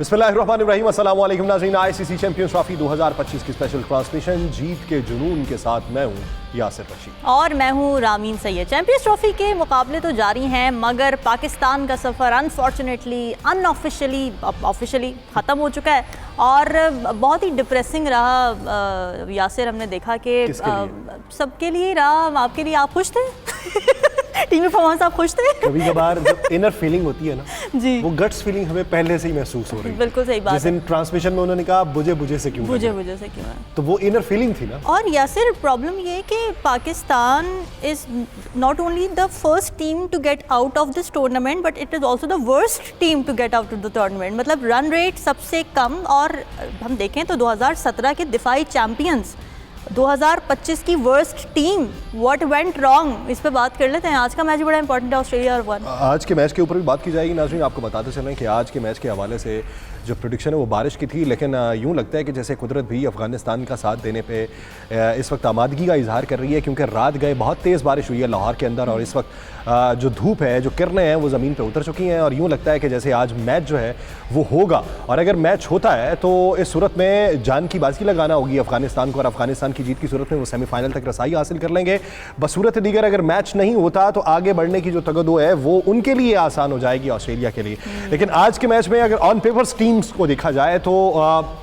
बिस्मिल्लाहिर्रहमानिर्रहीम, अस्सलाम वालेकुम नाज़रीन। आईसीसी चैंपियंस ट्रॉफी 2025 की स्पेशल ट्रांसमिशन जीत के जुनून के साथ मैं हूं यासिर रशीद और मैं हूं रामीन सैयद। चैंपियंस ट्रॉफी के मुकाबले तो जारी हैं, मगर पाकिस्तान का सफ़र अनफॉर्चुनेटली अनऑफिशियली ऑफिशियली ख़त्म हो चुका है और बहुत ही डिप्रेसिंग रहा। यासिर, हमने देखा कि सबके लिए रहा। आपके लिए आप खुश थे? टीम परफॉर्मेंस आप खुश थे? कभी कभार जब इनर फीलिंग होती है ना जी, वो गट्स फीलिंग हमें पहले से ही महसूस हो रही है। बिल्कुल सही बात जिस दिन ट्रांसमिशन में उन्होंने कहा बुझे बुझे से क्यों, बुझे से क्यों है, तो वो इनर फीलिंग थी ना। और यासिर, प्रॉब्लम ये है कि Pakistan is not only the first team to get out of this tournament but it is also the worst team to get out of the tournament. मतलब रन रेट सबसे कम, और हम देखें तो 2017 के दिफाई चैम्पियंस 2025 की worst team. What went wrong, इस पे बात कर लेते हैं। आज का मैच बड़ा इंपॉर्टेंट है, ऑस्ट्रेलिया और वन। आज के मैच के ऊपर भी बात की जाएगी नाज़रीन। आपको बताते चलें कि आज के मैच के हवाले से जो प्रेडिक्शन है वो बारिश की थी, लेकिन यूँ लगता है कि जैसे कुदरत भी अफगानिस्तान का साथ देने पे इस वक्त आमादगी का इजहार कर रही है, क्योंकि रात गए बहुत तेज़ बारिश हुई है लाहौर के अंदर और इस वक्त जो धूप है, जो किरणें हैं वो ज़मीन पे उतर चुकी हैं और यूँ लगता है कि जैसे आज मैच जो है वो होगा। और अगर मैच होता है तो इस सूरत में जान की बाजी लगाना होगी अफगानिस्तान को, और अफगानिस्तान की जीत की सूरत में वो सेमीफाइनल तक रसाई हासिल कर लेंगे। बसूरत दीगर अगर मैच नहीं होता तो आगे बढ़ने की जो तगदो है वो उनके लिए आसान हो जाएगी, ऑस्ट्रेलिया के लिए। लेकिन आज के मैच में अगर ऑन पेपर टीम्स को देखा जाए तो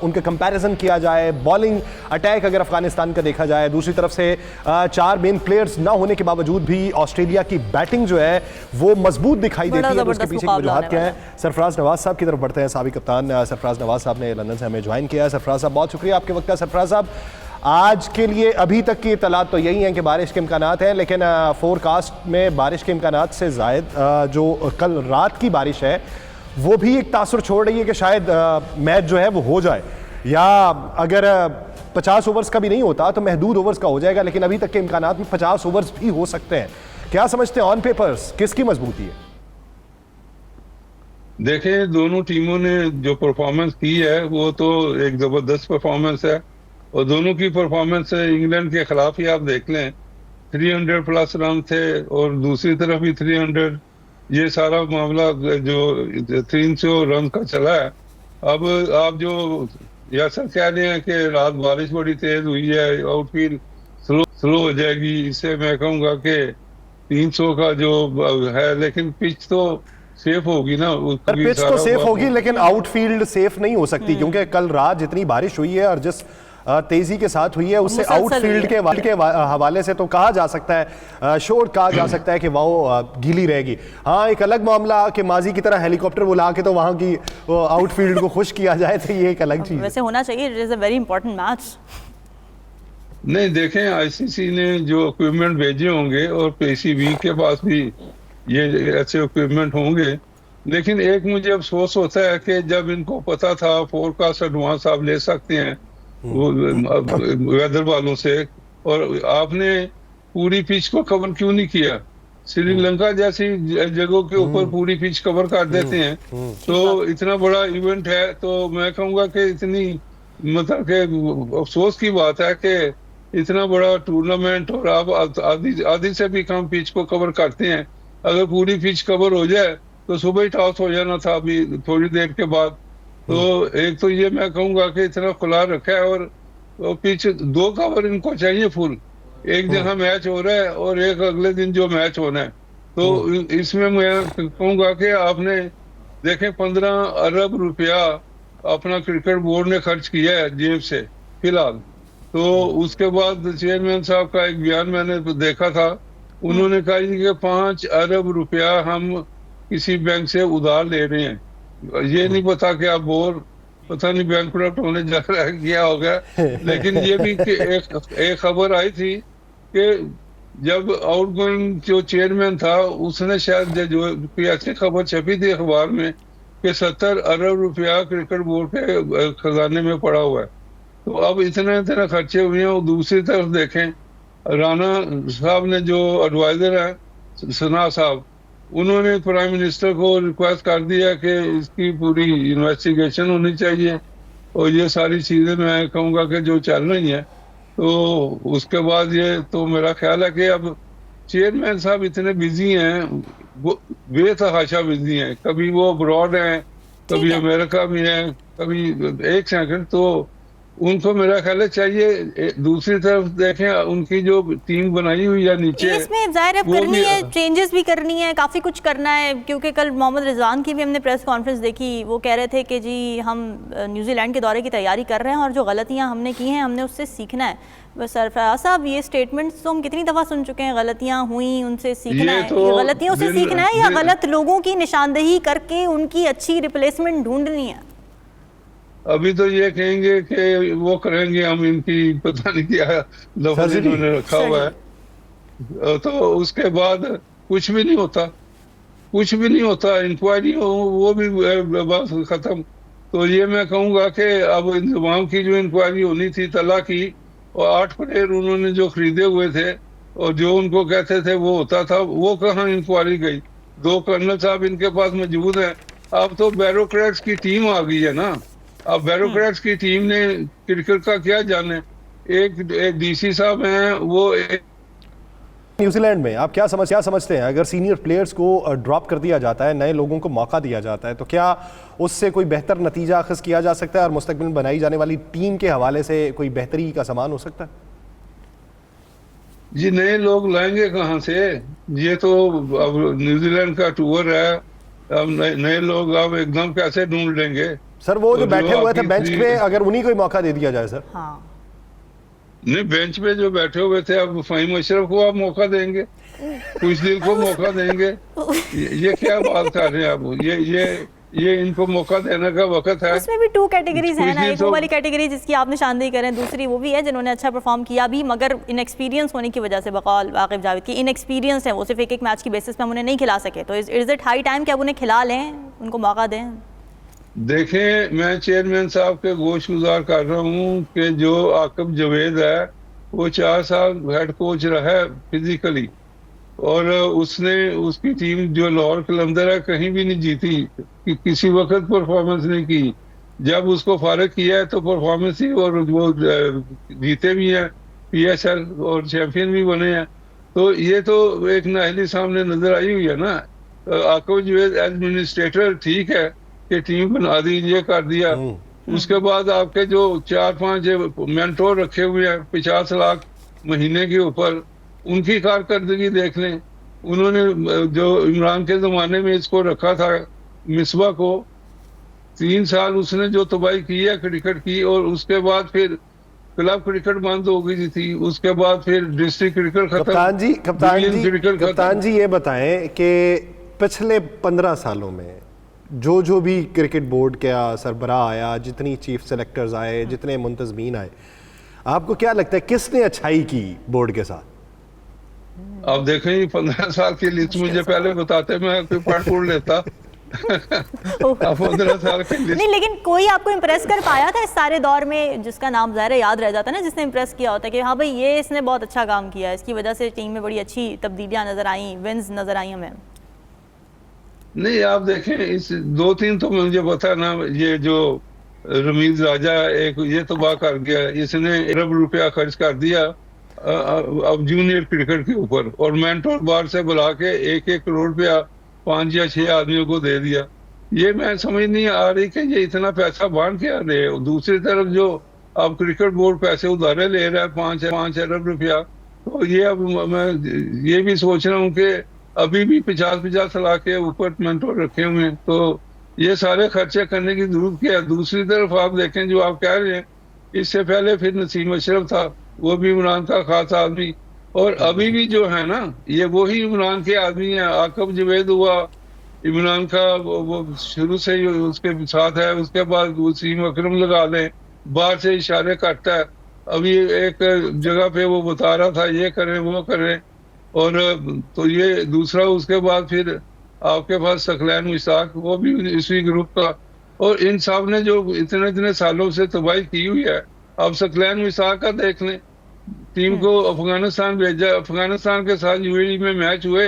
उनका कंपैरिजन किया जाए, बॉलिंग अटैक अगर अफगानिस्तान का देखा जाए, दूसरी तरफ से 4 मेन प्लेयर्स ना होने के बावजूद भी ऑस्ट्रेलिया की बैटिंग जो है वो मजबूत दिखाई देती है। तो उसके पीछे की वजूहत क्या है? सरफराज नवाज साहब की तरफ बढ़ते हैं। साबिक कप्तान सरफराज नवाज साहब ने लंदन से हमें ज्वाइन किया है। सरफराज साहब, बहुत शुक्रिया आपके वक्त का। सरफराज साहब, आज के लिए अभी तक की इतलात तो यही है कि बारिश के इम्कानात हैं, लेकिन फोरकास्ट में बारिश के इम्कानात से ज़ायद जो कल रात की बारिश है वो भी एक तासुर छोड़ रही है कि शायद मैच जो है वो हो जाए, या अगर 50 ओवर्स का भी नहीं होता तो महदूद ओवर्स का हो जाएगा, लेकिन अभी तक के इम्कानात में 50 ओवर्स भी हो सकते हैं। क्या समझते हैं ऑन पेपर्स किसकी मजबूती है? देखें, दोनों टीमों ने जो परफॉर्मेंस की है वो तो एक जबरदस्त परफॉर्मेंस है, और दोनों की परफॉर्मेंस इंग्लैंड के खिलाफ ही आप देख लें, 300 प्लस रन थे और दूसरी तरफ भी 300। ये सारा मामला जो 300 रन का चला है। अब आप जो यासर कह रहे हैं कि रात बारिश बड़ी तेज हुई है, आउटफील्ड स्लो हो जाएगी, इससे मैं कहूँगा कि 300 का जो है, लेकिन पिच तो सेफ होगी ना। पिच तो सेफ होगी लेकिन आउटफील्ड सेफ नहीं हो सकती, क्योंकि कल रात जितनी बारिश हुई है और जिस तेजी के साथ हुई है उससे आउटफील्ड के हवाले से तो कहा जा सकता है, शोर कहा जा सकता है कि वो गीली रहेगी। हाँ, एक अलग मामला कि माजी की तरह हेलीकॉप्टर बुला के तो वहाँ की आउटफील्ड को खुश किया जाए, तो ये एक अलग चीज वैसे होना चाहिए। It is a very important match. नहीं, देखें, आईसीसी ने जो इक्विपमेंट भेजे होंगे और पीसीबी के पास भी ये ऐसे इक्विपमेंट होंगे, लेकिन एक मुझे अफसोस होता है कि जब इनको पता था फोरकास्ट एडवांस आप ले सकते हैं वो वेदर वालों से, और आपने पूरी पिच को कवर क्यों नहीं किया? श्रीलंका जैसी जगहों के ऊपर पूरी पिच कवर कर देते हैं। तो इतना बड़ा इवेंट है, तो मैं कहूँगा कि इतनी मतलब कि अफसोस की बात है कि इतना बड़ा टूर्नामेंट और आप आधी से भी कम पिच को कवर करते हैं। अगर पूरी पिच कवर हो जाए तो सुबह ही टॉस हो जाना था अभी थोड़ी देर के बाद। तो एक तो ये मैं कहूँगा कि इतना खुला रखा है, और पिच 2 कवर इनको चाहिए फुल। एक जगह मैच हो रहा है और एक अगले दिन जो मैच होना है, तो इसमें मैं कहूँगा कि आपने देखें 15 अरब रुपया अपना क्रिकेट बोर्ड ने खर्च किया है जेब से फिलहाल। तो उसके बाद चेयरमैन साहब का एक बयान मैंने देखा था, उन्होंने कहा कि 5 अरब रुपया हम किसी बैंक से उधार ले रहे हैं। ये नहीं पता कि आप पता नहीं बैंकक्रप्ट होने जा रहा है, क्या हो गया। लेकिन ये भी एक खबर आई थी कि जब आउटगोइंग जो चेयरमैन था उसने शायद जो ऐसी खबर छपी थी अखबार में कि 70 अरब रुपया क्रिकेट बोर्ड के खजाने में पड़ा हुआ है। तो अब इतना खर्चे हुए हैं। और दूसरी तरफ देखें, राणा साहब ने जो एडवाइजर है सना साहब, उन्होंने प्राइम मिनिस्टर को रिक्वेस्ट कर दिया कि इसकी पूरी इन्वेस्टिगेशन होनी चाहिए, और ये सारी चीजें मैं कहूँगा कि जो चल रही हैं। तो उसके बाद ये तो मेरा ख्याल है कि अब चेयरमैन साहब इतने बिजी हैं, बेतहाशा बिजी हैं, कभी वो अब्रॉड हैं कभी है। अमेरिका में है, कभी। एक सेकंड, तो उनको मेरा ख्याल है चाहिए दूसरी तरफ देखें, उनकी जो टीम बनाई हुई है नीचे, इसमें जाहिर है वो करनी भी। है, चेंजेस भी करनी है, काफ़ी कुछ करना है, क्योंकि कल मोहम्मद रिजवान की भी हमने प्रेस कॉन्फ्रेंस देखी, वो कह रहे थे कि जी हम न्यूजीलैंड के दौरे की तैयारी कर रहे हैं और जो गलतियां हमने की हैं हमने उससे सीखना है। बस सरफराज साहब, ये स्टेटमेंट्स तो हम कितनी दफ़ा सुन चुके हैं, गलतियां हुई उनसे सीखना है, तो ये गलतियों से सीखना है या गलत लोगों की निशानदेही करके उनकी अच्छी रिप्लेसमेंट ढूंढनी है? अभी तो ये कहेंगे कि वो करेंगे, हम इनकी पता नहीं क्या लफ्ज़ इन्होंने रखा हुआ है, तो उसके बाद कुछ भी नहीं होता, कुछ भी नहीं होता। इंक्वायरी वो भी बस खत्म। तो ये मैं कहूँगा कि अब इंतजाम की जो इंक्वायरी होनी थी तला की, और 8 प्लेयर उन्होंने जो खरीदे हुए थे और जो उनको कहते थे वो होता था, वो कहाँ इंक्वायरी गई? 2 कर्नल साहब इनके पास मौजूद हैं। अब तो ब्यूरोक्रेट्स की टीम आ गई है ना। अब ब्यूरोक्रेट्स की टीम ने क्रिकेट का क्या जाने। एक डीसी साहब हैं, वो न्यूजीलैंड में आप क्या समझते हैं, अगर सीनियर प्लेयर्स को ड्रॉप कर दिया जाता है, नए लोगों को मौका दिया जाता है, तो क्या उससे कोई बेहतर नतीजा अखज़ किया जा सकता है और मुस्तकबिल में बनाई जाने वाली टीम के हवाले से कोई बेहतरी का सामान हो सकता है? जी नए लोग लाएंगे कहाँ से? ये तो अब न्यूजीलैंड का टूर है, अब नए लोग अब एकदम कैसे ढूंढ लेंगे? सर वो जो तो बैठे हुए थे आपकी बेंच पे, अगर उन्हीं को ही मौका दे दिया जाए सर। हाँ, नहीं, बेंच पे जो बैठे हुए थे, अब फहीम अशरफ को आप मौका देंगे, खुशदिल को मौका देंगे? ये क्या बात कर रहे हैं आप? ये इनको मौका देने का वक्त है। उसमें भी 2 कैटेगरीज हैं ना, खुशदिल एक वो वाली कैटेगरी जिसकी आप निशानदेही करें, दूसरी वो भी है जिन्होंने अच्छा परफॉर्म किया भी मगर इनएक्सपीरियंस होने की वजह से, बकौल वाकिफ जावेद की इनएक्सपीरियंस है, वो सिर्फ एक मैच की बेसिस पे हम उन्हें नहीं खिला सके। तो इज इट हाई टाइम कि अब उन्हें खिला लें, उनको मौका दें? देखें, मैं चेयरमैन साहब के गोश गुजार कर रहा हूँ कि जो आकिब जवेद है वो 4 साल हेड कोच रहा है फिजिकली, और उसने उसकी टीम जो लाहौर कलंदर है कहीं भी नहीं जीती, किसी वक्त परफॉर्मेंस नहीं की। जब उसको फारिग किया है तो परफॉर्मेंस ही, और वो जीते भी हैं PSL और चैंपियन भी बने हैं। तो ये तो एक नाअहली सामने नजर आई हुई है ना। आकिब जवेद एडमिनिस्ट्रेटर ठीक है कि टीम बना दी, ये कर दिया, उसके बाद आपके जो 4-5 मेंटोर रखे हुए हैं 50 लाख महीने के ऊपर, उनकी कारकर्दगी देख लें। उन्होंने जो इमरान के ज़माने में इसको रखा था, मिसबा को, 3 साल उसने जो तबाही की है क्रिकेट की, और उसके बाद फिर क्लब क्रिकेट बंद हो गई थी, उसके बाद फिर डिस्ट्रिक्ट क्रिकेट खत्म। कप्तान जी ये बताएं कि पिछले 15 सालों में जो भी क्रिकेट बोर्ड का सरबराह आया, जितनी चीफ सेलेक्टर्स आए, जितने मुंतजमीन आए, आपको क्या लगता है किसने अच्छाई की बोर्ड के साथ? अब देखें, 15 साल की लिस्ट मुझे पहले बताते, मैं कोई पढ़ पढ़ लेता। अब 15 साल की लिस्ट नहीं, लेकिन कोई आपको इम्प्रेस कर पाया था इस सारे दौर में जिसका नाम ज़ाहिर याद रह जाता है ना, जिसने इम्प्रेस किया होता है कि हाँ भाई ये इसने बहुत अच्छा काम किया, इसकी वजह से टीम में बड़ी अच्छी तब्दीलियाँ नजर आई, विन्स नजर आई हमें? नहीं, आप देखें, इस 2-3 तो मुझे पता ना। ये जो रमीज राजा एक ये तबाह कर गया, इसने अरब रुपया खर्च कर दिया अब जूनियर क्रिकेट के ऊपर, और मेंटोर बार से बुला के 1-1 करोड़ रुपया 5 या 6 आदमियों को दे दिया। ये मैं समझ नहीं आ रही कि ये इतना पैसा बांध क्या दे। दूसरी तरफ जो अब क्रिकेट बोर्ड पैसे उधारे ले रहा है 5 अरब रुपया, तो ये अब मैं ये भी सोच रहा हूँ कि अभी भी 50-50 लाख के ऊपर मेंटोर रखे हुए हैं, तो ये सारे खर्चे करने की जरूरत क्या है? दूसरी तरफ आप देखें, जो आप कह रहे हैं, इससे पहले फिर नसीम अशरफ था, वो भी इमरान का खास आदमी, और अभी भी जो है ना, ये वही इमरान के आदमी है। आकिब जवेद हुआ इमरान का, वो शुरू से ही उसके साथ है। उसके बाद वसीम अकरम लगा लें, बाहर से इशारे करता है। अभी एक जगह पे वो बता रहा था ये करें वो करें, और तो ये दूसरा, उसके बाद फिर आपके पास सकलैन मुश्ताक, वो भी इसी ग्रुप का। और इन सब ने जो इतने सालों से तबाही की हुई है, अब सकलैन मुश्ताक का देख लें, टीम को अफगानिस्तान भेजा, अफगानिस्तान के साथ UAE में मैच हुए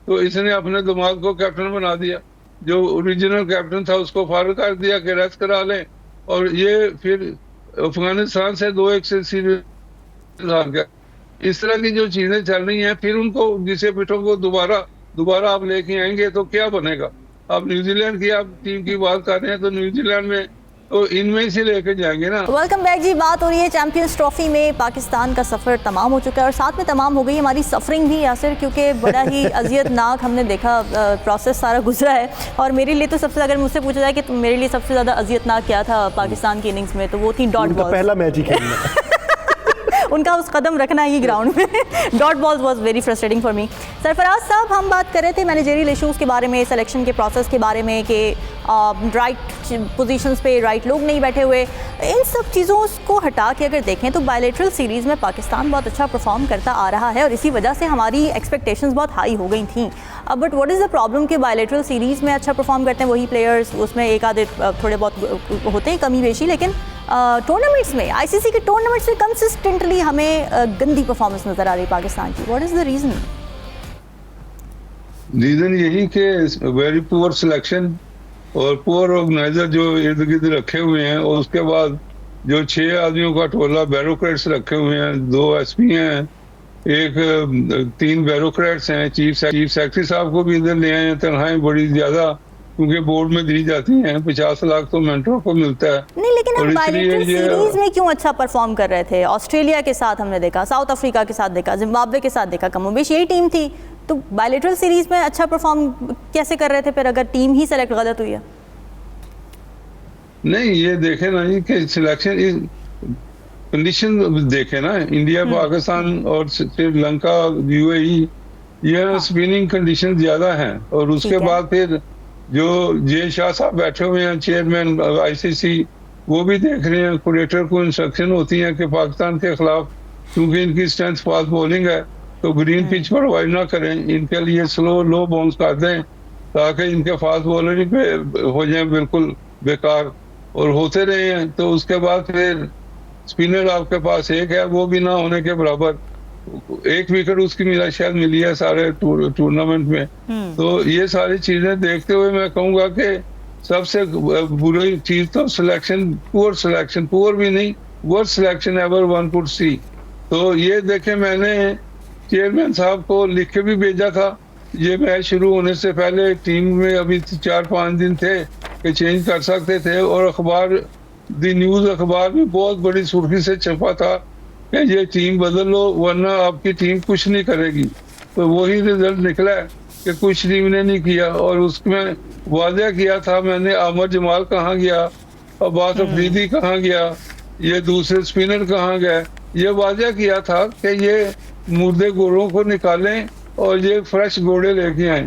तो इसने अपने दिमाग को कैप्टन बना दिया, जो ओरिजिनल कैप्टन था उसको फारिग कर दिया कि रेस्ट करा लें, और ये फिर अफगानिस्तान से 2-1 से सीरीज हार गया। इस तरह की जो चीजें चल रही हैं, फिर उनको घिसे पिटों को दोबारा आप लेके आएंगे तो क्या बनेगा? अब न्यूजीलैंड की आप टीम की बात कर रहे हैं, तो न्यूजीलैंड में तो इनमें से लेके जाएंगे ना। वेलकम बैक जी। बात हो रही है चैंपियंस ट्रॉफी में, पाकिस्तान का सफ़र तमाम हो चुका है और साथ में तमाम हो गई हमारी सफरिंग भी यासिर, क्योंकि बड़ा ही अजियतनाक हमने देखा प्रोसेस सारा गुजरा है। और मेरे लिए तो सबसे, अगर मुझसे पूछा जाए कि मेरे लिए सबसे ज़्यादा अजियतनाक क्या था पाकिस्तान की इनिंग्स में, तो वो थी डॉट बॉल। पहला मैच ही खेलना उनका उस कदम रखना ही ग्राउंड में dot balls was very frustrating for me. Sarfaraz साहब, हम बात कर रहे थे मैनेजरियल इश्यूज़ के बारे में, सिलेक्शन के प्रोसेस के बारे में, कि राइट पोजीशंस पे राइट लोग नहीं बैठे हुए। इन सब चीज़ों को हटा के अगर देखें तो बायलैटरल सीरीज़ में पाकिस्तान बहुत अच्छा परफॉर्म करता आ रहा है और इसी वजह से हमारी एक्सपेक्टेशंस बहुत हाई हो गई थी। अब but what is the problem कि बायलैटरल सीरीज़ में अच्छा परफॉर्म करते हैं वही प्लेयर्स, उसमें एक आधे थोड़े बहुत होते हैं कमी बेशी, लेकिन टूर्नामेंट्स में, आईसीसी के टूर्नामेंट्स में कंसिस्टेंटली हमें गंदी परफॉर्मेंस नज़र आ रही है पाकिस्तान की। What is the reason? Reason यही कि वेरी पुअर सिलेक्शन और पुअर ऑर्गेनाइजर जो इर्द गिर्द रखे हुए हैं, और उसके बाद जो 6 आदमियों का टोला ब्यूरोक्रेट्स रखे हुए हैं, 2 एसपी हैं, 3 ब्यूरोक्रेट्स हैं, चीफ सेक्रेटरी साहब को भी इधर ले आए हैं। तनख्वाहें बड़ी ज्यादा क्योंकि बोर्ड में दी जाती हैं, 50 लाख तो मेंटरों को मिलता है। नहीं, लेकिन हम बायलैटरल सीरीज में क्यों अच्छा परफॉर्म कर रहे थे? ऑस्ट्रेलिया के साथ हमने देखा, साउथ अफ्रीका के साथ देखा, जिम्बाब्वे के साथ देखा, कमोबेश यही टीम थी, तो बायलैटरल सीरीज में अच्छा परफॉर्म कैसे कर रहे थे फिर, अगर टीम ही सेलेक्ट गलत हुई है? नहीं, ये देखे ना जी कि सिलेक्शन कंडीशन देखे ना, इंडिया पाकिस्तान और श्रीलंका यूएई, ये स्पिनिंग कंडीशन ज्यादा हैं। और उसके बाद फिर जो जे शाह साहब बैठे हुए हैं, चेयरमैन आईसीसी, वो भी देख रहे हैं, कुरेटर को इंस्ट्रक्शन होती है कि पाकिस्तान के खिलाफ क्योंकि इनकी स्ट्रेंथ फास्ट बॉलिंग है तो ग्रीन पिच पर वाइड ना करें, इनके लिए स्लो लो बाउंस कर दें ताकि इनके फास्ट बॉलर ही हो जाए बिल्कुल बेकार, और होते रहे हैं। तो उसके बाद फिर स्पिनर आपके पास एक है, वो भी ना होने के बराबर, 1 विकेट उसकी मिला शायद मिली है सारे टूर्नामेंट में। तो ये सारी चीजें देखते हुए मैं कहूँगा कि सबसे बुरी चीज तो सिलेक्शन, पुअर भी नहीं, worst selection ever one could see. तो ये देखे, मैंने चेयरमैन साहब को लिख के भी भेजा था, ये मैच शुरू होने से पहले टीम में अभी 4-5 दिन थे कि चेंज कर सकते थे, और अखबार दी न्यूज अखबार में बहुत बड़ी सुर्खी से छपा था कि ये टीम बदल लो वरना आपकी टीम कुछ नहीं करेगी। तो वही रिजल्ट निकला है कि कुछ टीम ने नहीं किया, और उसमें वादा किया था मैंने, आमर जमाल कहाँ गया, अब्बास अफरीदी कहाँ गया, ये दूसरे स्पिनर कहाँ गए, ये वादा किया था कि ये मुर्दे घोड़ों को निकालें और ये फ्रेश घोड़े लेके आए।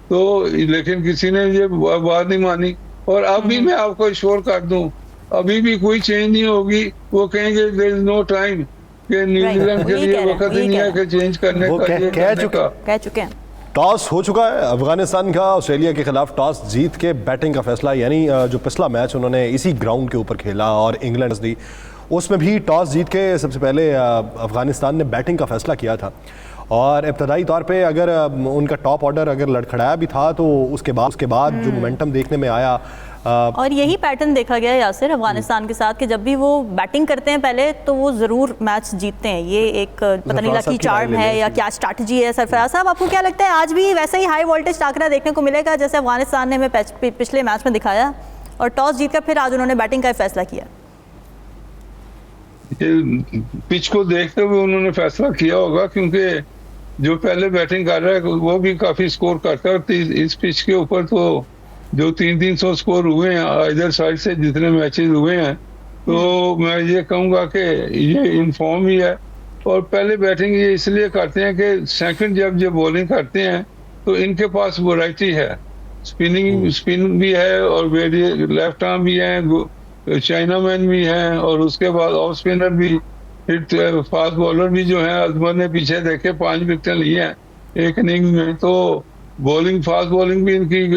तो लेकिन किसी ने ये बात नहीं मानी, और अब भी मैं आपको श्योर कर दूं, अभी भी कोई चेंज नहीं होगी। वो कहेंगे देयर इज नो टाइम, कि न्यूजीलैंड के लिए वक्त नहीं है कि चेंज करने का। कह चुके हैं। टॉस हो चुका है अफगानिस्तान का, ऑस्ट्रेलिया के खिलाफ टॉस जीत के बैटिंग का फैसला, यानी जो पिछला मैच उन्होंने इसी ग्राउंड के ऊपर खेला और इंग्लैंड दी, उसमें भी टॉस जीत के सबसे पहले अफगानिस्तान ने बैटिंग का फैसला किया था। और इब्तदाई तौर पे अगर उनका टॉप ऑर्डर अगर लड़खड़ाया भी था, तो उसके बाद जो मोमेंटम देखने में आया, और यही पैटर्न देखा गया यासिर अफगानिस्तान के साथ कि जब भी वो बैटिंग करते हैं पहले तो वो ज़रूर मैच जीतते हैं। ये एक पता नहीं लकी चार्म है या क्या स्ट्रैटेजी है। सरफराज साहब, आपको क्या लगता है आज भी वैसा ही हाई वोल्टेज टाकरा देखने को मिलेगा जैसे अफगानिस्तान ने हमें पिछले मैच में दिखाया, और टॉस जीतकर फिर आज उन्होंने बैटिंग का फैसला किया? पिच को देखते हुए उन्होंने फैसला किया होगा, क्योंकि जो पहले बैटिंग कर रहा है वो भी काफी स्कोर करता है। इस पिच के ऊपर तो जो 300 स्कोर हुए हैं इधर साइड से जितने मैचेस हुए हैं, तो मैं ये कहूँगा कि ये इनफॉर्म ही है। और पहले बैटिंग ये इसलिए करते हैं कि सेकंड जब ये बॉलिंग करते हैं तो इनके पास वैरायटी है, स्पिन भी है और लेफ्ट आर्म भी है, चाइना मैन भी हैं, और उसके बाद ऑफ स्पिनर भी, फास्ट बॉलर भी जो है। अजमर ने पीछे देखे 5 विकेट लिए हैं एक इनिंग में, तो बॉलिंग, फास्ट बॉलिंग भी इनकी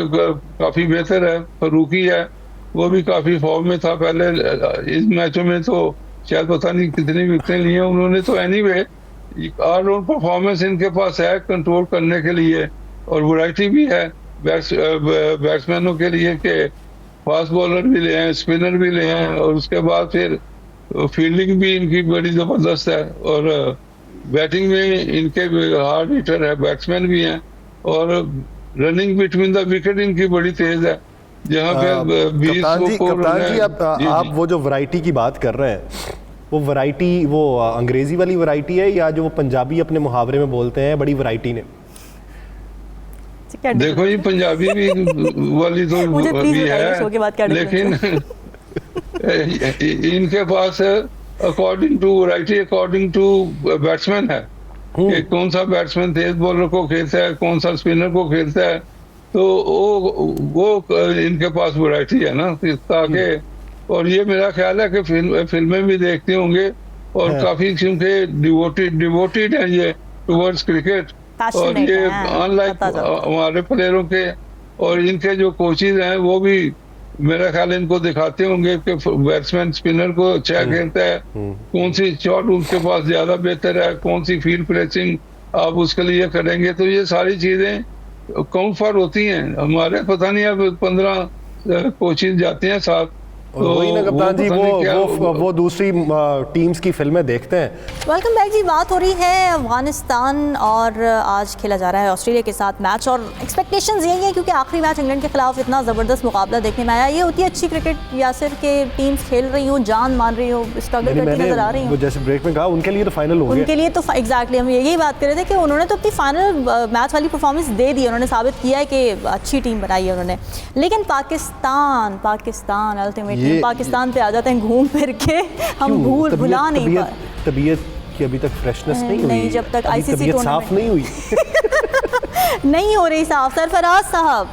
काफी बेहतर है। फरूकी है, वो भी काफी फॉर्म में था पहले, इस मैचों में तो शायद पता नहीं कितनी विकेट लिए उन्होंने। तो एनीवे ऑलराउंड परफॉर्मेंस इनके पास है कंट्रोल करने के लिए, और वैरायटी भी है बैट्समैनों के लिए कि फास्ट बॉलर भी ले हैं, स्पिनर भी ले हैं, और उसके बाद फिर फील्डिंग भी इनकी बड़ी जबरदस्त है, और बैटिंग में इनके हार्ड हिटर है, बैट्समैन भी हैं, और रनिंग बिटवीन द विकेट इनकी बड़ी तेज है, जहाँ पे 20 कप्तान जी आप वो जो वैरायटी की बात कर रहे हैं, वो वैरायटी वो अंग्रेजी वाली वैरायटी है या जो वो पंजाबी अपने मुहावरे में बोलते हैं बड़ी वैरायटी ने? देखो ये पंजाबी भी वाली तो भी है, लेकिन इनके पास according to variety, according to batsman है कि कौन सा बैट्समैन तेज बॉलर को खेलता है, कौन सा स्पिनर को खेलता है, तो वो इनके पास वैरायटी है ना, ताकि और ये मेरा ख्याल है कि फिल्में भी देखते होंगे और काफी क्योंकि डिवोटेड है ये टुवर्ड्स क्रिकेट, और ये अनलाइक हमारे प्लेयरों के और इनके जो कोचेज हैं वो भी मेरा ख्याल इनको दिखाते होंगे कि बैट्समैन स्पिनर को अच्छा खेलता है, कौन सी शॉट उनके पास ज्यादा बेहतर है, कौन सी फील्ड प्लेसिंग आप उसके लिए करेंगे, तो ये सारी चीजें काउंट फॉर होती हैं। हमारे पता नहीं अब 15 कोचेज जाते हैं साथ, और वही ना कप्तान जी वो दूसरी टीम्स की फिल्में देखते हैं। वेलकम बैक जी। बात हो रही है अफगानिस्तान और आज खेला जा रहा है ऑस्ट्रेलिया के साथ मैच, और एक्सपेक्टेशंस यही है क्योंकि आखिरी मैच इंग्लैंड के खिलाफ इतना ज़बरदस्त मुकाबला देखने में आया। ये होती है अच्छी क्रिकेट यासिर के टीम्स खेल रही हो, जान मान रही हो, स्ट्रगल करती नजर आ रही हो। जैसे ब्रेक में कहा उनके लिए तो फाइनल हो गया, उनके लिए तो एग्जैक्टली हम यही बात कर रहे थे कि उन्होंने तो अपनी फाइनल मैच वाली परफॉर्मेंस दे दी, उन्होंने साबित किया है कि अच्छी टीम बनाई है उन्होंने। लेकिन पाकिस्तान अल्टीमेटली पाकिस्तान आ जाते हैं घूम फिर के, हम भुला नहीं पाए। तबीयत की अभी तक फ्रेशनेस नहीं हुई, जब तक आईसीसी साफ नहीं हुई नहीं हो रही साफ। सरफराज साहब,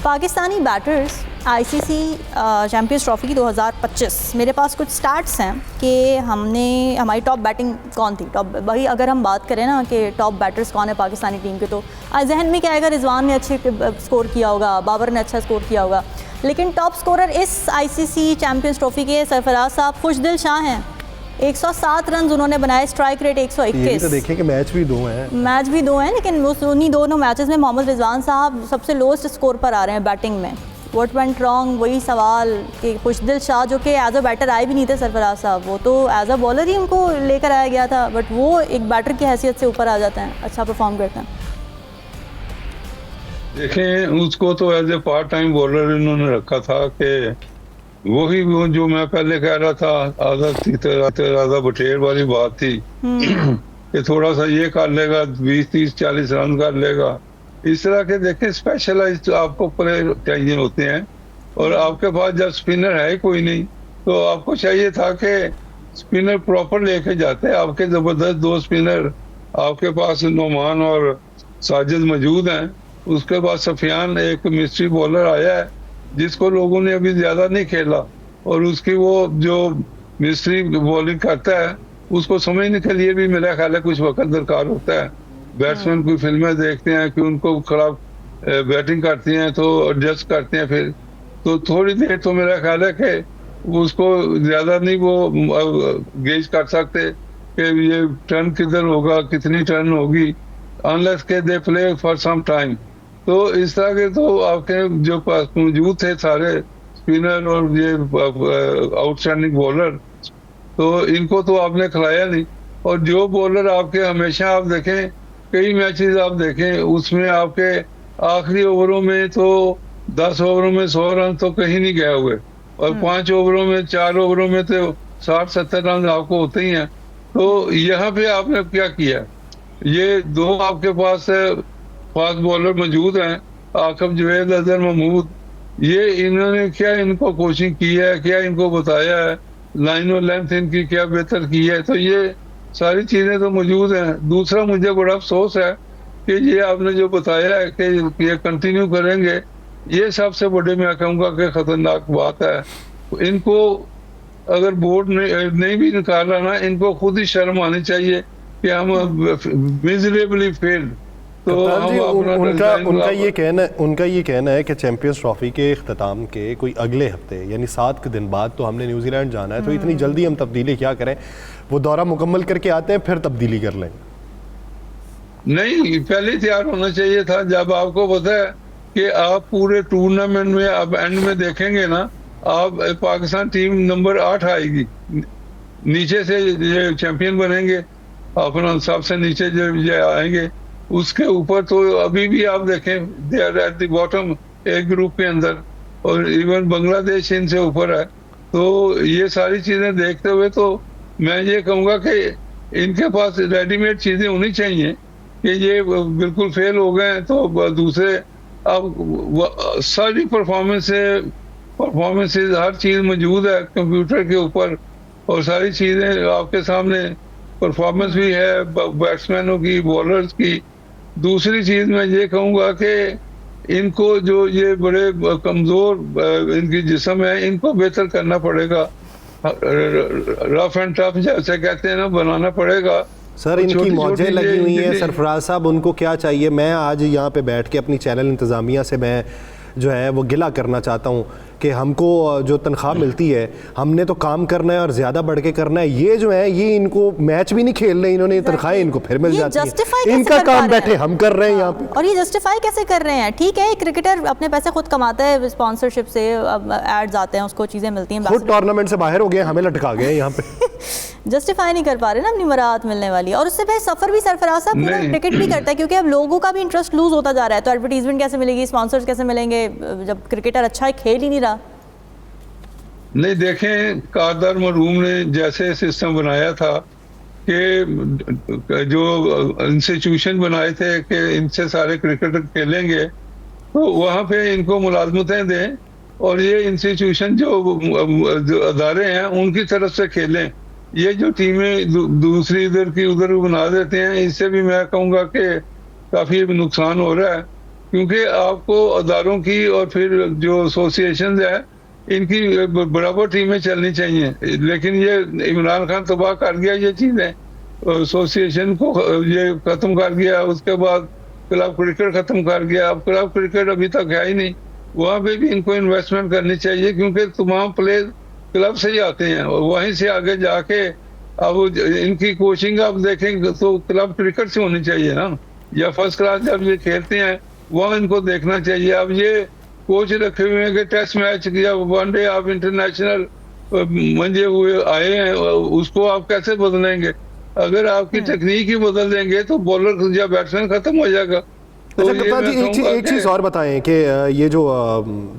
Pakistani batters ICC champions trophy की 2025, मेरे पास कुछ स्टार्ट्स हैं कि हमारी टॉप बैटिंग कौन थी, टॉप भाई अगर हम बात करें ना कि टॉप बैटर्स कौन है पाकिस्तानी टीम के, तो जहन में क्या आएगा, रिजवान ने अच्छे स्कोर किया होगा, बाबर ने अच्छा स्कोर किया होगा, लेकिन टॉप स्कोरर इस आईसीसी चैंपियंस ट्रॉफी के सरफराज साहब खुशदिल शाह हैं। 107 रन उन्होंने बनाए, स्ट्राइक रेट 121। तो देखें कि मैच भी दो हैं, लेकिन उन्हीं दोनों मैचेस में मोहम्मद रिजवान साहब सबसे लोएस्ट स्कोर पर आ रहे हैं बैटिंग में। व्हाट वेंट रॉन्ग, वही सवाल कि खुशदिल शाह जो कि एज अ बैटर आए भी नहीं थे सरफराज साहब, वो तो एज अ बॉलर ही उनको लेकर आया गया था, बट वो एक बैटर की हैसियत से ऊपर आ जाते हैं, अच्छा परफॉर्म करते हैं। देखें उसको तो as a part time bowler इन्होंने रखा था कि वही वो जो मैं पहले कह रहा था आज़ा बटेर वाली बात थी कि थोड़ा सा ये कर लेगा, 20, 30, 40 रन कर लेगा, इस तरह के देखें स्पेशलाइज्ड आपको प्लेयर चाहिए होते हैं, और आपके पास जब स्पिनर है कोई नहीं तो आपको चाहिए था कि स्पिनर प्रॉपर लेके जाते। आपके जबरदस्त 2 स्पिनर आपके पास नोमान और साजिद मौजूद हैं, उसके बाद सफियान एक मिस्ट्री बॉलर आया है जिसको लोगों ने अभी ज्यादा नहीं खेला, और उसकी वो जो मिस्ट्री बॉलिंग करता है उसको समझने के लिए भी मेरा ख्याल है कुछ वक्त दरकार होता है। बैट्समैन कोई फिल्में देखते हैं कि उनको खराब बैटिंग करती हैं तो एडजस्ट करते हैं, फिर तो थोड़ी देर तो मेरा ख्याल है कि उसको ज्यादा नहीं वो गेज कर सकते कि ये टर्न किधर होगा, कितनी टर्न होगी, अनलेस के they play for some time. तो इस तरह के तो आपके जो पास मौजूद थे सारे स्पिनर और ये आउटस्टैंडिंग बॉलर, तो इनको तो आपने खिलाया नहीं, और जो बॉलर आपके हमेशा आप देखें कई मैचेस आप देखें उसमें आपके आखिरी ओवरों में तो 10 ओवरों में 100 रन तो कहीं नहीं गए हुए, और 5 ओवरों में 4 ओवरों में तो 60-70 रन आपको होते ही हैं। तो यहाँ पे आपने क्या किया, ये 2 आपके पास फास्ट बॉलर मौजूद हैं, आकिब जवेद, अजहर महमूद, ये इन्होंने क्या इनको कोचिंग की है, क्या इनको बताया है, लाइन और लेंथ इनकी क्या बेहतर की है, तो ये सारी चीजें तो मौजूद हैं। दूसरा मुझे बड़ा अफसोस है कि ये आपने जो बताया है कि ये कंटिन्यू करेंगे, ये सबसे बड़े मैं कहूँगा कि खतरनाक बात है। इनको अगर बोर्ड नहीं भी निकाला ना, इनको खुद ही शर्म आनी चाहिए कि हम मिजरेबली फेल्ड। तो उनका ये कहना है कि चैंपियंस ट्रॉफी के इख्तिताम के कोई अगले हफ्ते यानी 7 दिन बाद तो हमने न्यूजीलैंड जाना है, तो इतनी जल्दी हम तब्दीली क्या करें, वो दौरा मुकम्मल करके आते हैं फिर तब्दीली कर लेंगे। नहीं, पहले तैयार होना चाहिए था। जब आपको पता है कि आप पूरे टूर्नामेंट में अब एंड में देखेंगे ना, आप पाकिस्तान टीम नंबर 8 आएगी, नीचे से ये चैंपियन बनेंगे, अपना सबसे नीचे जो आएंगे उसके ऊपर तो अभी भी आप देखें they are at the bottom एक ग्रुप के अंदर, और इवन बांग्लादेश इनसे ऊपर है। तो ये सारी चीजें देखते हुए तो मैं ये कहूँगा कि इनके पास रेडीमेड चीजें होनी चाहिए कि ये बिल्कुल फेल हो गए तो दूसरे अब सारी परफॉर्मेंसेज हर चीज मौजूद है कंप्यूटर के ऊपर, और सारी चीजें आपके सामने परफॉर्मेंस भी है बैट्समैनों की, बॉलर्स की। दूसरी चीज मैं ये कहूँगा कि इनको जो ये बड़े कमजोर इनकी जिस्म है, इनको बेहतर करना पड़ेगा, रफ एंड टफ जैसे कहते हैं ना, बनाना पड़ेगा। सर इनकी मौजें लगी हुई हैं सरफराज साहब, उनको क्या चाहिए? मैं आज यहाँ पे बैठ के अपनी चैनल इंतज़ामिया से मैं जो है वो गिला करना चाहता हूँ कि हमको जो तनख्वाह मिलती है हमने तो काम करना है और ज़्यादा बढ़ के करना है। ये जो है ये इनको मैच भी नहीं खेल रहे इन्होंने, तनख्वाहें इनको फिर मिल जाती है। इनका काम बैठे हम कर रहे हैं यहाँ पे, और ये जस्टिफाई कैसे कर रहे हैं? ठीक है, क्रिकेटर अपने पैसे खुद कमाता है स्पॉन्सरशिप से, एड्स आते हैं, उसको चीज़ें मिलती हैं, खुद टूर्नामेंट से बाहर हो गए, हमें लटका गए यहाँ पे। जस्टिफाई नहीं कर पा रहे ना अपनी मराहत मिलने वाली। और उससे फिर सफ़र भी सरफराज साहब पूरा क्रिकेट भी करता है, क्योंकि अब लोगों का भी इंटरेस्ट लूज होता जा रहा है। तो एडवर्टीजमेंट कैसे मिलेगी, स्पॉन्सर्स कैसे मिलेंगे जब क्रिकेटर अच्छा खेल ही नहीं रहा? नहीं देखें, कारदार मरहूम ने जैसे सिस्टम बनाया था कि जो इंस्टीट्यूशन बनाए थे कि इनसे सारे क्रिकेटर खेलेंगे, तो वहाँ पे इनको मुलाजमतें दें और ये इंस्टीट्यूशन जो अदारे हैं उनकी तरफ से खेलें। ये जो टीमें दूसरी इधर की उधर बना देते हैं, इससे भी मैं कहूँगा कि काफ़ी नुकसान हो रहा है, क्योंकि आपको अदारों की और फिर जो एसोसिएशन है इनकी बराबर टीमें चलनी चाहिए। लेकिन ये इमरान खान तबाह कर गया ये चीज़ें, एसोसिएशन को ये ख़त्म कर गया, उसके बाद क्लब क्रिकेट ख़त्म कर गया। अब क्लब क्रिकेट अभी तक है ही नहीं, वहाँ पे भी इनको इन्वेस्टमेंट करनी चाहिए, क्योंकि तमाम प्लेयर क्लब से ही आते हैं और वहीं से आगे जाके अब इनकी कोचिंग आप देखेंगे तो क्लब क्रिकेट से होनी चाहिए ना, या फर्स्ट क्लास जब ये खेलते हैं वहाँ इनको देखना चाहिए। अब ये कोच रखे हुए हैं कि टेस्ट मैच या वनडे आप इंटरनेशनल मंजे हुए आए हैं, उसको आप कैसे बदलेंगे? अगर आपकी तकनीक ही बदल देंगे तो बॉलर या बैट्समैन खत्म हो जाएगा। तो अच्छा कप्तान जी एक चीज़ और बताएं कि ये जो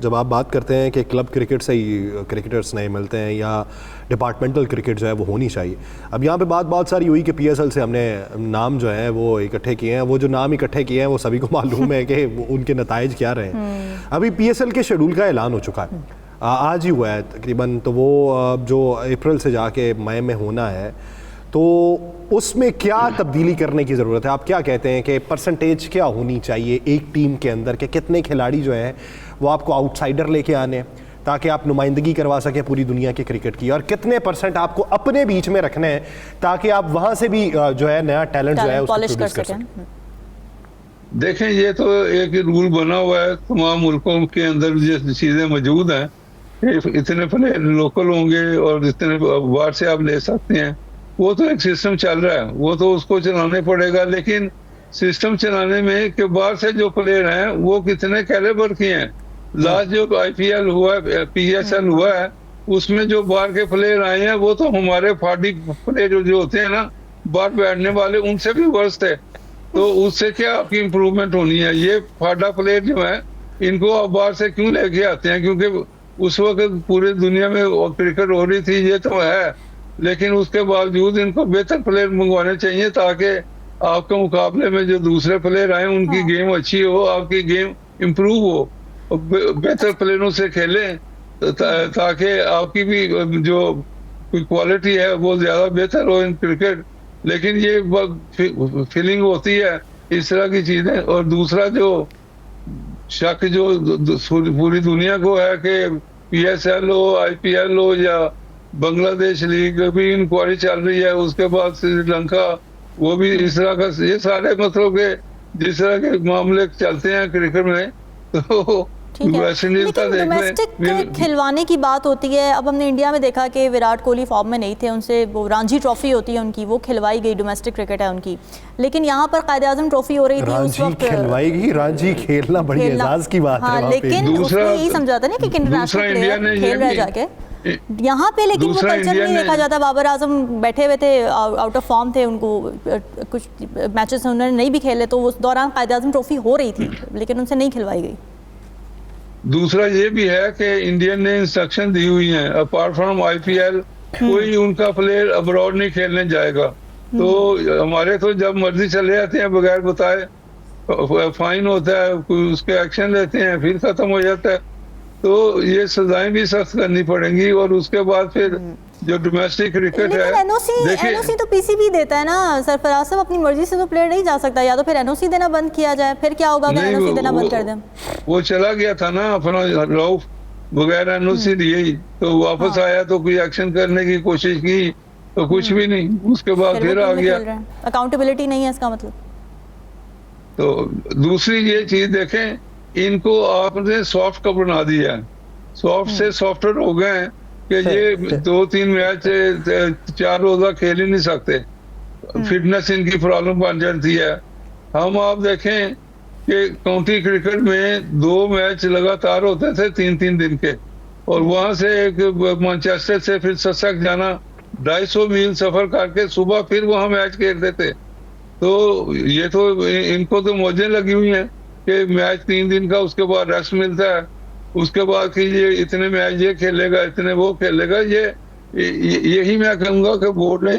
जब आप बात करते हैं कि क्लब क्रिकेट से ही क्रिकेटर्स नहीं मिलते हैं या डिपार्टमेंटल क्रिकेट जो है वो होनी चाहिए, अब यहाँ पे बात बहुत सारी हुई कि पीएसएल से हमने नाम जो है वो इकट्ठे किए हैं। वो जो नाम इकट्ठे किए हैं वो सभी को मालूम है कि उनके नताइज क्या रहे हैं। अभी पीएसएल के शेड्यूल का ऐलान हो चुका है, आज ही हुआ है तकरीबन, तो वो जो अप्रैल से जाके मई में होना है, तो उसमें क्या तब्दीली करने की ज़रूरत है? आप क्या कहते हैं कि परसेंटेज क्या होनी चाहिए एक टीम के अंदर के कितने खिलाड़ी जो हैं वो आपको आउटसाइडर लेके आने ताकि आप नुमाइंदगी करवा सकें पूरी दुनिया के क्रिकेट की, और कितने परसेंट आपको अपने बीच में रखने हैं ताकि आप वहाँ से भी जो है नया टैलेंट जो है उसको प्रोड्यूस कर सकें? देखें, ये तो एक रूल बना हुआ है तमाम मुल्कों के अंदर, जो चीज़ें मौजूद हैं, इतने प्लेयर लोकल होंगे और इतने बाहर से आप ले सकते हैं। वो तो एक सिस्टम चल रहा है, वो तो उसको चलाने पड़ेगा। लेकिन सिस्टम चलाने में कि बाहर से जो प्लेयर हैं वो कितने कैलिबर के हैं। लास्ट जो आईपीएल हुआ है, पीएसएल हुआ है, उसमें जो बाहर के प्लेयर आए हैं वो तो हमारे फाड़ी प्लेयर जो होते हैं ना बाहर बैठने वाले, उनसे भी वर्स्ट है। तो उससे क्या आपकी इम्प्रूवमेंट होनी है? ये फाड़ा प्लेयर जो है इनको आप बाहर से क्यों लेके आते हैं? क्योंकि उस वक्त पूरी दुनिया में क्रिकेट हो रही थी, ये तो है, लेकिन उसके बावजूद इनको बेहतर प्लेयर मंगवाने चाहिए ताकि आपके मुकाबले में जो दूसरे प्लेयर आए उनकी गेम अच्छी हो, आपकी गेम इम्प्रूव हो, बेहतर प्लेयरों से खेलें ताकि आपकी भी जो क्वालिटी है वो ज़्यादा बेहतर हो इन क्रिकेट। लेकिन ये फीलिंग होती है इस तरह की चीज़ें। और दूसरा जो शक जो पूरी दुनिया को है कि पीएसएल हो, आईपीएल हो या बांग्लादेश लीग भी इंक्वायरी चल रही है, उसके बाद श्रीलंका, वो भी इस तरह का, ये सारे मतलब के जिस तरह के मामले चलते हैं क्रिकेट में, तो वेस्ट इंडीज का डोमेस्टिक खिलवाने की बात होती है। अब हमने इंडिया में देखा कि विराट कोहली फॉर्म में नहीं थे, उनसे वो रणजी ट्रॉफी होती है उनकी, वो खिलवाई गई, डोमेस्टिक क्रिकेट है उनकी। लेकिन यहाँ पर कायदे आज़म ट्रॉफी हो रही थी उस वक्त, खिलवाई गई, रणजी खेलना बड़ी एजाज की बात है। लेकिन उसने यही समझा था ना कि इंटरनेशनल प्लेयर खेल रहा है जाके, यहाँ पे लेकिन वो दूसरा कल्चर इंडिया नहीं ने- देखा जाता। बाबर आजम बैठे हुए थे, आउट ऑफ फॉर्म थे, उनको कुछ मैचेस उन्होंने नहीं भी खेले, तो उस दौरान कायद आजम ट्रॉफी हो रही थी लेकिन उनसे नहीं खिलवाई गई। दूसरा ये भी है कि इंडियन ने इंस्ट्रक्शन दी हुई है, अपार्ट फ्रॉम आईपीएल कोई उनका प्लेयर अब्रॉड नहीं खेलने जाएगा। तो हमारे तो जब मर्जी चले जाते हैं बगैर बताए, फाइन होता है, कोई उसके एक्शन लेते हैं, फिर खत्म हो जाता है। तो ये सजाएं भी सख्त करनी पड़ेंगी। और उसके बाद फिर जो डोमेस्टिक क्रिकेट है, लेकिन एनओसी तो पीसीबी देता है ना सरफराज साहब, अपनी मर्जी से तो प्लेयर नहीं जा सकता। या तो फिर एनओसी देना बंद किया जाए, फिर क्या होगा अगर नहीं, एनओसी देना बंद कर दें? वो चला गया था ना अपना रऊफ, बगैर एनओसी दिए ही, तो वापस आया तो कोई एक्शन करने की कोशिश की तो कुछ भी नहीं, उसके बाद फिर आ गया। अकाउंटेबिलिटी नहीं है इसका मतलब। तो दूसरी ये चीज देखें, इनको आपने सॉफ्ट का बना दिया है, सॉफ्ट से सॉफ्टवेयर हो गए हैं कि ये 2-3 मैच 4 रोजा खेल ही नहीं सकते, फिटनेस इनकी प्रॉब्लम बन जाती है। हम आप देखें कि काउंटी क्रिकेट में 2 मैच लगातार होते थे 3-3 दिन के, और वहां से एक मैनचेस्टर से फिर ससेक्स जाना, 250 मील सफर करके सुबह फिर वहां मैच खेलते थे। तो ये तो इनको तो मौजें लगी हुई हैं कि मैच 3 दिन का, उसके बाद रेस्ट मिलता है, उसके बाद कि ये इतने मैच ये खेलेगा, इतने वो खेलेगा। यही मैं कहूँगा कि बोर्ड ने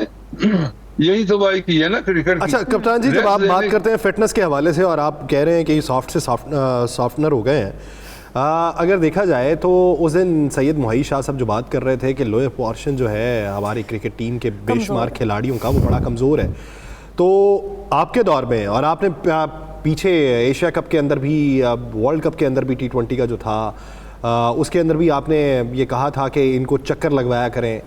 यही तबाही की है ना क्रिकेट की। अच्छा कप्तान जी, जब आप बात करते हैं फिटनेस के हवाले से और आप कह रहे हैं कि सॉफ्ट से सॉफ्टनर हो गए हैं, अगर देखा जाए तो उस दिन सैयद मुहई शाह साहब जो बात कर रहे थे कि लोअर पोर्शन जो है हमारी क्रिकेट टीम के बेशुमार खिलाड़ियों का वो बड़ा कमज़ोर है, तो आपके दौर में और आपने पीछे एशिया कप के अंदर भी, वर्ल्ड कप के अंदर भी T20 का जो था उसके अंदर भी आपने ये कहा था कि इनको चक्कर लगवाया करें।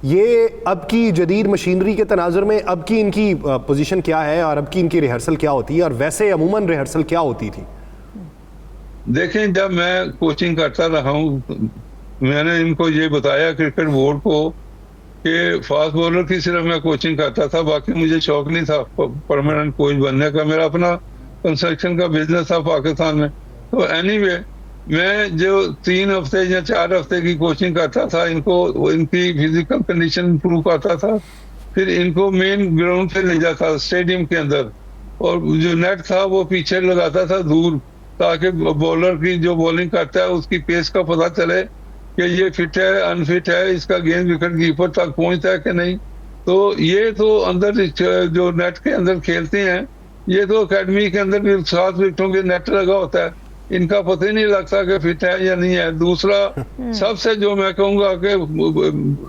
ये अब की जदीद मशीनरी के तनाजुर में अब की इनकी पोजीशन क्या है और अब की इनकी रिहर्सल क्या होती है, और वैसे अमूमन रिहर्सल क्या होती थी? देखें, जब मैं कोचिंग करता रहा हूँ, मैंने इनको ये बताया क्रिकेट बोर्ड को कि फास्ट बॉलर की सिर्फ मैं कोचिंग करता था, बाकी मुझे शौक नहीं था परमानेंट कोच बनने का। मेरा अपना कंस्ट्रक्शन का बिजनेस था पाकिस्तान में। तो एनीवे, मैं जो 3 हफ्ते या 4 हफ्ते की कोचिंग करता था, इनको इनकी फिजिकल कंडीशन इंप्रूव करता था, फिर इनको मेन ग्राउंड पे ले जाता स्टेडियम के अंदर, और जो नेट था वो पीछे लगाता था दूर, ताकि बॉलर की जो बॉलिंग करता है उसकी पेस का पता चले कि ये फिट है अनफिट है, इसका गेंद विकेट कीपर तक पहुंचता है कि नहीं। तो ये तो अंदर जो नेट के अंदर खेलते हैं, ये तो एकेडमी के अंदर भी 7 विकेटों के नेट लगा होता है, इनका पता ही नहीं लगता कि फिट है या नहीं है। दूसरा सबसे जो मैं कहूँगा कि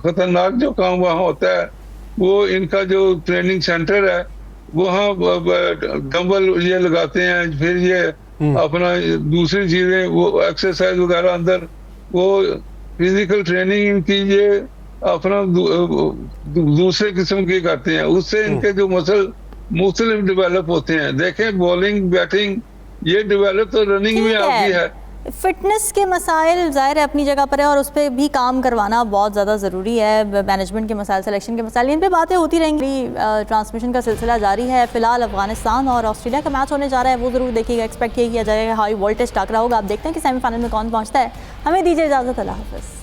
खतरनाक जो काम वहाँ होता है, वो इनका जो ट्रेनिंग सेंटर है, वहाँ डंबल ये लगाते हैं, फिर ये अपना दूसरी चीजें वो एक्सरसाइज वगैरह अंदर, वो फिजिकल ट्रेनिंग इनकी ये अपना दूसरे किस्म की करते हैं, उससे इनके जो मसल मुख्तलिफ डेवलप होते हैं। देखें, बॉलिंग बैटिंग ये डेवलप तो रनिंग में आपकी है। फिटनेस के मसाइल ज़ाहिर है अपनी जगह पर है, और उस पर भी काम करवाना बहुत ज़्यादा ज़रूरी है। मैनेजमेंट के मसाइल, सिलेक्शन के मसाइल, इन पे बातें होती रहेंगी। ट्रांसमिशन का सिलसिला जारी है। फ़िलहाल अफगानिस्तान और ऑस्ट्रेलिया का मैच होने जा रहा है, वो ज़रूर देखिएगा। एक्सपेक्ट ये किया जाएगा हाई वोल्टेज टाकरा होगा। आप देखते हैं कि सेमीफाइनल में कौन पहुँचता है। हमें दीजिए इजाज़त, अल्लाह हाफ़िज़।